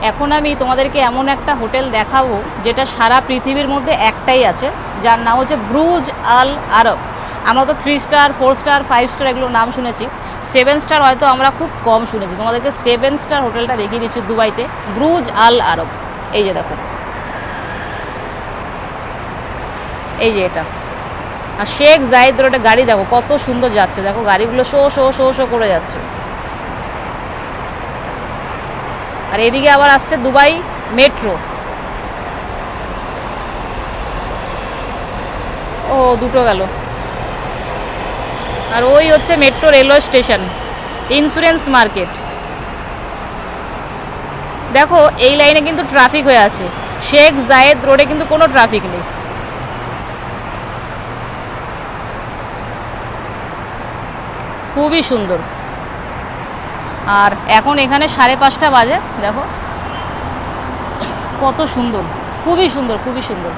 এখন আমি তোমাদেরকে এমন একটা হোটেল দেখাবো যেটা সারা পৃথিবীর মধ্যে একটাই আছে, যার নাম হচ্ছে ব্রুজ আল আরব। আমরা তো 3 স্টার 4 স্টার 5 স্টার এগুলো নাম শুনেছি, 7 স্টার হয়তো আমরা খুব কম শুনেছি। তোমাদেরকে 7 স্টার হোটেলটা দেখিয়ে দিচ্ছি দুবাইতে, ব্রুজ আল আরব। এই যে দেখো, এই যে এটা, আর শেখ জায়েদ রোডে গাড়ি দেখো কত সুন্দর যাচ্ছে, দেখো গাড়িগুলো শো শো শো শো করে যাচ্ছে। আর এদিকে আবার আসছে দুবাই মেট্রো। ও দুটো গেল। আর ওই হচ্ছে metro railway station, insurance market. দেখো এই লাইনে কিন্তু ট্রাফিক হয়ে আছে, শেখ জায়েদ রোডে কিন্তু কোনো ট্রাফিক নেই। খুবই সুন্দর। আর এখন এখানে 5:30 বাজে, দেখো কত সুন্দর, খুবই সুন্দর, খুবই সুন্দর।